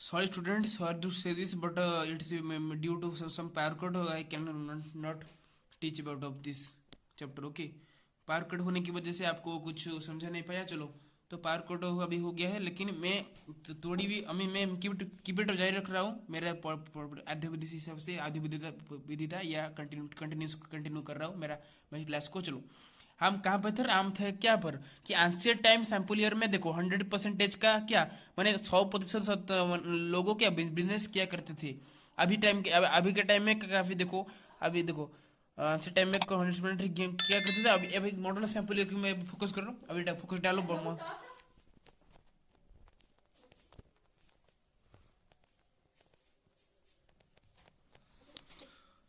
Sorry, students, sorry to say this, but it's due to some power cut. I can not teach about of this chapter. Okay, power cut होने की वजह से आपको कुछ समझा नहीं पाया। चलो, तो पावर कट अभी हो गया है, लेकिन मैं थोड़ी भी अभी मैं कीबोर्ड जारी रख रहा हूँ मेरा आध्य विधि हिसाब से, आध्य विधिता या कंटिन्यू कर रहा हूँ मेरी क्लास को। चलो, हम कहाँ पर थे, हम थे क्या पर कि आंसर टाइम सैंपल ईयर में देखो 100% का क्या मैंने 100% लोगों क्या बिजनेस किया करते थे। अभी के टाइम में काफी देखो, अभी देखो आंसर टाइम में 100% किया करते थे। अभी अभी मॉडर्न सैंपल ईयर की मैं फोकस कर रहा हूँ, अभी फोकस डालो।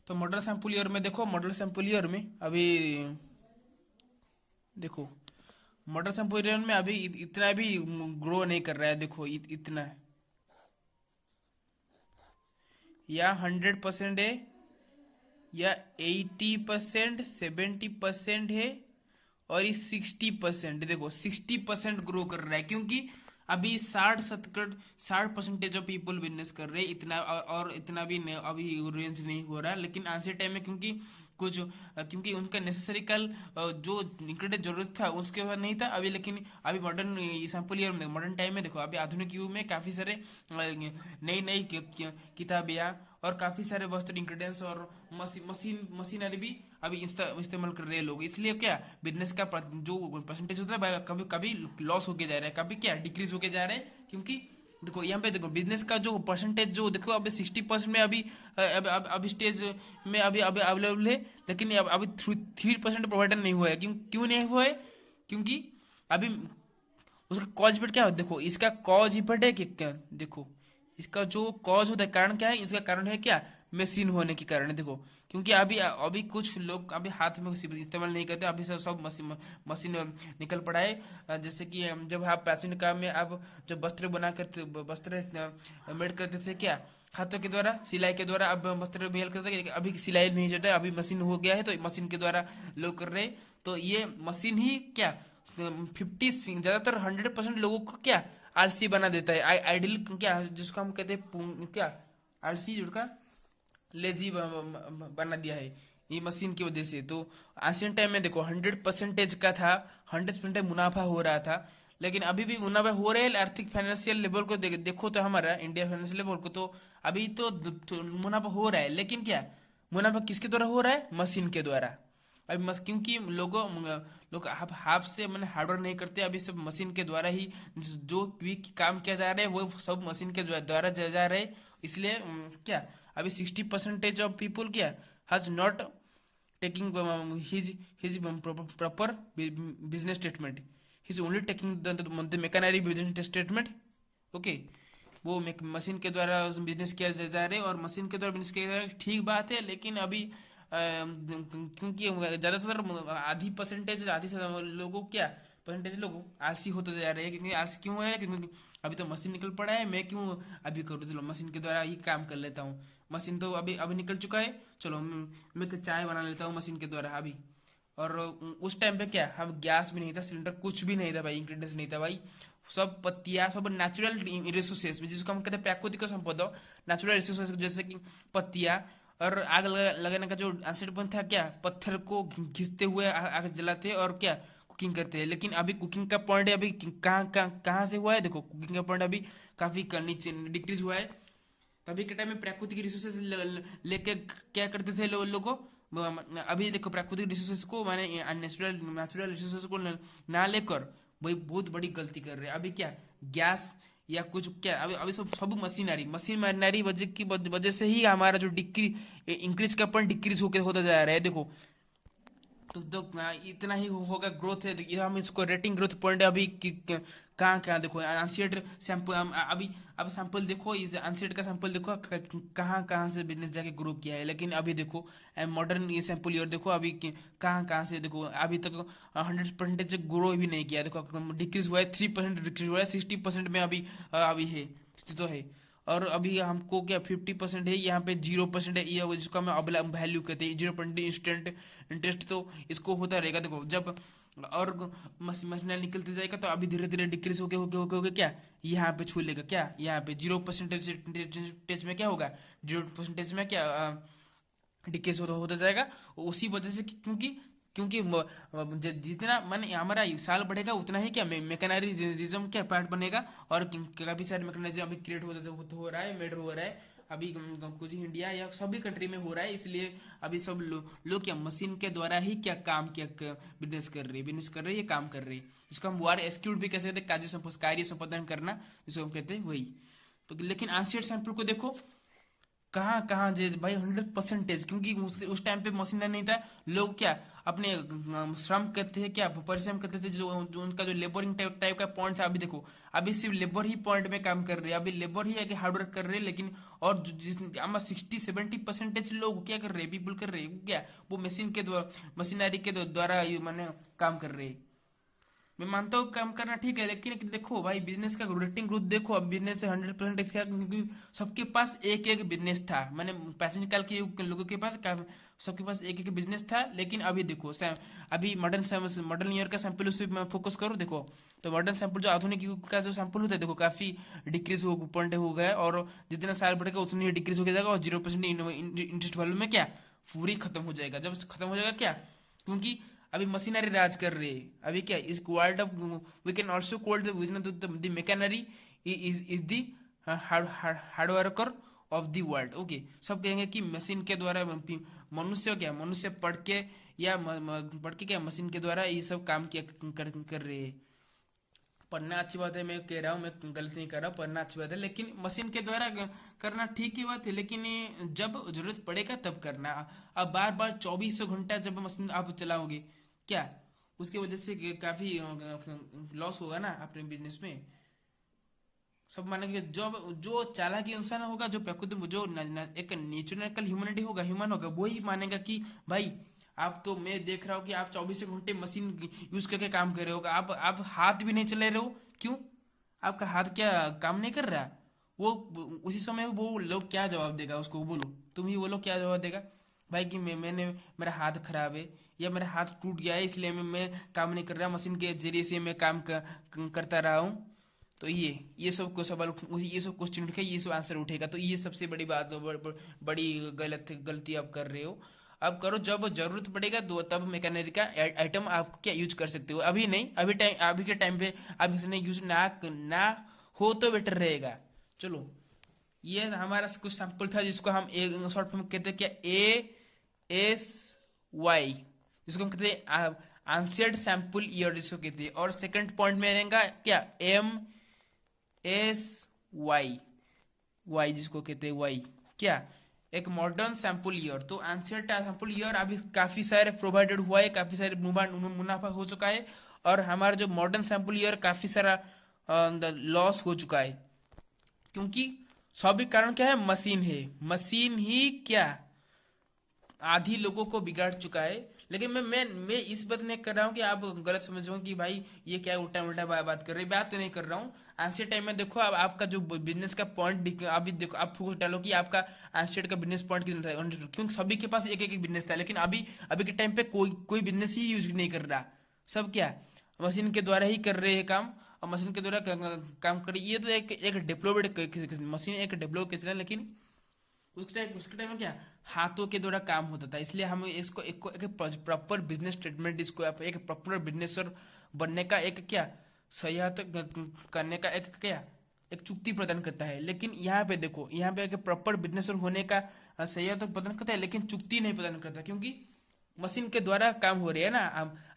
तो मॉडल सैंपल ईयर में देखो, मॉडल सैंपल ईयर में अभी देखो, मॉडल सैंपल ईयर में अभी इतना भी ग्रो नहीं कर रहा है। देखो इतना या 100% है, या 80%, 70% है, और ये 60%। देखो 60% ग्रो कर रहा है, क्योंकि अभी 60% ऑफ पीपल बिजनेस कर रहे हैं। इतना और इतना भी अभी रेंज नहीं हो रहा, लेकिन आज के टाइम में क्योंकि कुछ क्योंकि उनका नेसेसरी कल जो इंग्रेडिएंट जरूरत था उसके बाद नहीं था अभी। लेकिन अभी मॉडर्न सैंपल ईयर में, मॉडर्न टाइम में देखो, अभी आधुनिक युग में काफी सारे नई नई किताबियाँ और काफी सारे वस्त्र इंग्रेडिएंट्स और मशीनरी भी अभी इस्तेमाल कर रहे हैं लोग। इसलिए क्या बिजनेस का जो परसेंटेज होता है कभी कभी लॉस होके जा रहा है, कभी क्या डिक्रीज होके जा रहा है। क्योंकि देखो यहाँ पे देखो बिजनेस का जो परसेंटेज जो देखो अभी 60% में अभी स्टेज में अभी अभी अवेलेबल है, लेकिन अभी 3% प्रोवाइडर नहीं हुआ है। क्यों क्यों नहीं हुआ है? क्योंकि अभी उसका कॉज इफेक्ट क्या है, देखो इसका कॉज इफेक्ट है कि क्या, देखो इसका जो कॉज होता है, कारण क्या है, इसका कारण है क्या, मशीन होने के कारण। देखो क्योंकि अभी अभी कुछ लोग अभी हाथ में इस्तेमाल नहीं करते, अभी सब मशीन मशीन निकल पड़ा है। जैसे कि जब आप प्राचीन काल में आप जब वस्त्र बना करते, वस्त्र मेड करते थे क्या, हाथों के द्वारा, सिलाई के द्वारा। अब वस्त्र बेल करते थे, अभी सिलाई नहीं चलता, अभी मशीन हो गया है, तो मशीन के द्वारा लोग कर रहे हैं। तो ये मशीन ही क्या ज्यादातर 100% लोगों को क्या आलसी बना देता है। आइडियल क्या जिसको हम कहते हैं क्या आलसी, जुड़का लेजी बना दिया है ये मशीन की वजह से। तो एंशियंट टाइम में देखो 100% का था, 100% मुनाफा हो रहा था। लेकिन अभी भी मुनाफा हो रहा है आर्थिक फाइनेंशियल लेवल को देखो तो हमारा इंडिया फाइनेंशियल लेवल को, तो अभी तो मुनाफा हो रहा है। लेकिन क्या मुनाफा किसके द्वारा हो रहा है, मशीन के द्वारा। अभी क्योंकि लोग आप हाथ से मैंने हार्डवर्क नहीं करते, अभी सब मशीन के द्वारा ही जो भी काम किया जा रहा है वो सब मशीन के द्वारा जा रहा है। इसलिए क्या अभी 60% ऑफ पीपल क्या has not taking his proper business statement, he is only taking the machinery business statement. Okay, वो मशीन के द्वारा बिजनेस किया जा रहा है, और मशीन के द्वारा बिजनेस किया जा रहा है, ठीक बात है। लेकिन अभी क्योंकि ज़्यादातर आधी परसेंटेज, आधी से लोगों क्या परसेंटेज लोग आलसी होते जा रहे हैं। क्योंकि आलसी क्यों है, क्योंकि अभी तो मशीन निकल पड़ा है, मैं क्यों अभी करूँ, चलो मशीन के द्वारा ही काम कर लेता हूँ। मशीन तो अभी अभी निकल चुका है, चलो मैं चाय बना लेता हूँ मशीन के द्वारा अभी। और उस टाइम पे क्या हम गैस भी नहीं था, सिलेंडर कुछ भी नहीं था भाई, इंग्रेडिएंट्स नहीं था भाई। सब पत्तियां, सब नेचुरल रिसोर्सेस में, जिसको हम कहते हैं प्राकृतिक संपदा, नेचुरल रिसोर्सेस, जैसे कि पत्तियां। और आग लगाने का जो आंसर पॉइंट था क्या, पत्थर को घिसते हुए आग जलाते और क्या कुकिंग करते हैं। लेकिन अभी कुकिंग का पॉइंट अभी कहाँ से हुआ है, देखो कुकिंग का पॉइंट अभी काफी नीचे डिक्रीज हुआ है। तभी के टाइम में प्राकृतिक रिसोर्सेज लेके क्या करते थे लोगों। अभी देखो प्राकृतिक रिसोर्सेज को माने नेचुरल नेचुरल रिसोर्सेज को ना लेकर वही बहुत बड़ी गलती कर रहे हैं। अभी क्या गैस या कुछ क्या, अभी अभी सब सब मशीनरी वजह की वजह से ही हमारा जो डिक्री इंक्रीज का पॉइंट डिक्रीज होकर होता जा रहा है। देखो इतना ही होगा ग्रोथ है, ये हम इसको रेटिंग ग्रोथ पॉइंट अभी कहाँ कहाँ देखो आंसर सैंपल अभी अब सैंपल देखो, इस आंसर का सैंपल देखो कहाँ कहाँ से बिजनेस जाके ग्रो किया है। लेकिन अभी देखो मॉडर्न ये सैंपल ईयर देखो अभी कहाँ कहाँ से देखो अभी तक 100% ग्रो भी नहीं किया। देखो डिक्रीज हुआ है, 3% डिक्रीज हुआ है, 60% में अभी अभी है स्थित है। और अभी हमको क्या 50% है, यहाँ पे 0% है, ये जिसको हम वैल्यू कहते हैं 0% इंस्टेंट इंटरेस्ट। तो इसको होता रहेगा। देखो जब और मशीनरी निकलते जाएगा तो अभी धीरे धीरे डिक्रीज होके क्या यहाँ पे छू लेगा, क्या यहाँ पे 0% में क्या होगा, 0% में क्या डिक्रीज होता जाएगा। उसी वजह से क्योंकि क्योंकि जितना माने हमारा साल बढ़ेगा उतना ही क्या मैकेनाइजेशन क्या पार्ट बनेगा, और काफी सारे मैकेनाइजेशन अभी क्रिएट हो रहा है, मेड हो रहा है अभी कुछ इंडिया या सभी कंट्री में हो रहा है। इसलिए अभी सब लोग क्या मशीन के द्वारा ही क्या काम क्या बिजनेस कर रहे हैं, ये काम कर रहे हैं। इसको हम वार एक्सिक्यूट भी कह सकते हैं, कार्य संपादन करना जिसको हम कहते हैं वही। तो लेकिन आंसर सैंपल को देखो कहाँ कहाँ जे भाई 100%, क्योंकि उस टाइम पे मशीन नहीं था। लोग क्या अपने श्रम करते हैं, क्या परिश्रम करते थे, जो उनका जो लेबरिंग टाइप का पॉइंट था। अभी देखो अभी सिर्फ लेबर ही पॉइंट में काम कर रहे हैं, अभी लेबर ही आगे हार्डवर्क कर रहे हैं। लेकिन और जिस 60-70% लोग क्या कर रहे हैं, पीपल कर रहे हैं क्या, वो मशीन के द्वारा मशीनरी के द्वारा माने काम कर रहे हैं। मैं मानता हूँ काम करना ठीक है, लेकिन देखो भाई बिजनेस का रेटिंग ग्रोथ देखो, अब बिजनेस से 100% था क्योंकि सबके पास एक एक बिजनेस था। मैंने प्राचीन काल के लोगों के पास सबके पास एक एक बिजनेस था। लेकिन अभी देखो अभी मॉडर्न ईयर का सैंपल उस पर फोकस करो, देखो तो मॉडर्न सैंपल जो आधुनिक युग का जो सैंपल होता है देखो काफी डिक्रीज पॉइंट हो गया, और जितना साल बढ़ेगा उतनी ही डिक्रीज हो जाएगा, और 0% इंटरेस्ट वैल्यू में क्या पूरी खत्म हो जाएगा। जब खत्म हो जाएगा क्या, क्योंकि अभी मशीनरी राज कर रही है। अभी क्या इस world of we can also call the machinery is the hard worker of the world. Okay, सब कहेंगे कि मशीन के द्वारा मनुष्य पढ़ के या पढ़ के क्या मशीन के द्वारा ये सब काम किया कर रहे हैं। पढ़ना अच्छी बात है, मैं कह रहा हूँ, मैं गलत नहीं कर रहा हूँ, पढ़ना अच्छी बात है, लेकिन मशीन के द्वारा करना ठीक ही बात है, लेकिन जब जरूरत पड़ेगा तब करना। अब बार बार 2400 घंटा जब मशीन आप चलाओगे क्या, उसकी वजह से काफी लॉस होगा ना अपने बिजनेस में। सब मानेंगे जो चालाकी इंसान होगा, जो प्रकृति में जो एक नेचुरल ह्यूमनिटी होगा, ह्यूमन होगा, वही मानेगा कि भाई आप तो मैं देख रहा हूँ कि आप 24 घंटे मशीन यूज करके काम कर रहे हो, आप हाथ भी नहीं चला रहे हो, क्यों आपका हाथ क्या काम नहीं कर रहा। वो उसी समय वो लोग क्या जवाब देगा उसको, बोलो तुम ही बोलो क्या जवाब देगा भाई कि मैंने मेरा हाथ खराब है या मेरा हाथ टूट गया है इसलिए मैं काम नहीं कर रहा, मशीन के जरिए से मैं काम करता रहा हूँ। तो ये सब को सवाल, ये सब क्वेश्चन उठेगा, ये सब आंसर उठेगा। तो ये सबसे बड़ी बात, बड़ी गलती आप कर रहे हो। अब करो जब जरूरत पड़ेगा तो तब मैकेनरी का आइटम आप क्या यूज कर सकते हो, अभी नहीं। अभी के टाइम पे आप इसने यूज ना हो तो बेटर रहेगा। चलो ये हमारा कुछ सैंपल था जिसको हम एक शॉर्ट फॉर्म कहते हैं क्या, ASY, जिसको हम कहते हैं आंसर्ड सैंपल ईयर जिसको कहते हैं। और सेकंड पॉइंट में रहेगा क्या, MSY जिसको कहते हैं वाई, क्या एक मॉडर्न सैंपल ईयर। तो आंसर सैंपल ईयर अभी काफी सारे प्रोवाइडेड हुआ है, काफी सारे मुनाफा हो चुका है, और हमारा जो मॉडर्न सैंपल ईयर काफी सारा लॉस हो चुका है। क्योंकि सभी कारण क्या है, मशीन है, मशीन ही क्या आधी लोगों को बिगाड़ चुका है। लेकिन मैं इस बात नहीं कर रहा हूँ कि आप गलत समझो कि भाई ये क्या उल्टा उल्टा बात कर रहे हैं, बात तो नहीं कर रहा हूँ। आंसर टाइम में देखो अब आपका जो बिजनेस का पॉइंट अभी देखो, आप फोकस डालो कि आपका आंसर का बिजनेस पॉइंट कितना था, क्योंकि सभी के पास एक एक बिजनेस था। लेकिन अभी के टाइम पे कोई बिजनेस ही यूज नहीं कर रहा, सब क्या मशीन के द्वारा ही कर रहे हैं काम, और मशीन के द्वारा काम कर। ये तो एक डेवलप्ड मशीन, एक डेवलप है, लेकिन उसके टाइम में क्या हाथों के द्वारा काम होता था। इसलिए हम इसको एक प्रॉपर बिजनेस स्टेटमेंट, इसको एक प्रॉपर बिजनेसर बनने का एक क्या सहायता करने का एक क्या एक चुक्ति प्रदान करता है। लेकिन यहाँ पे देखो, यहाँ पे एक प्रॉपर बिजनेसर होने का सहायता प्रदान करता है, लेकिन चुक्ति नहीं प्रदान करता, क्योंकि मशीन के द्वारा काम हो रही है ना।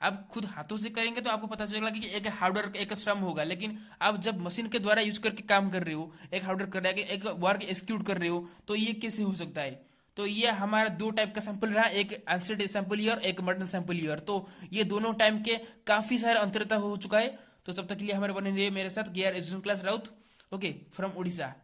आप खुद हाथों से करेंगे तो आपको पता चलेगा कि एक हार्डवर्क, एक श्रम होगा। लेकिन आप जब मशीन के द्वारा यूज करके काम कर रहे हो, एक हार्डवर्क कर रहे हो, एक वर्क एक्सिक्यूट कर रहे हो, तो ये कैसे हो सकता है। तो ये हमारा दो टाइप का सैंपल रहा, एक आंसर्ड सैंपल ईयर, एक मॉडर्न सैंपल ईयर। तो ये दोनों टाइम के काफी सारे अंतरता हो चुका है। तो तब तक के लिए हमारे बने रहिए मेरे साथ, gear education class Raut, okay from Orissa.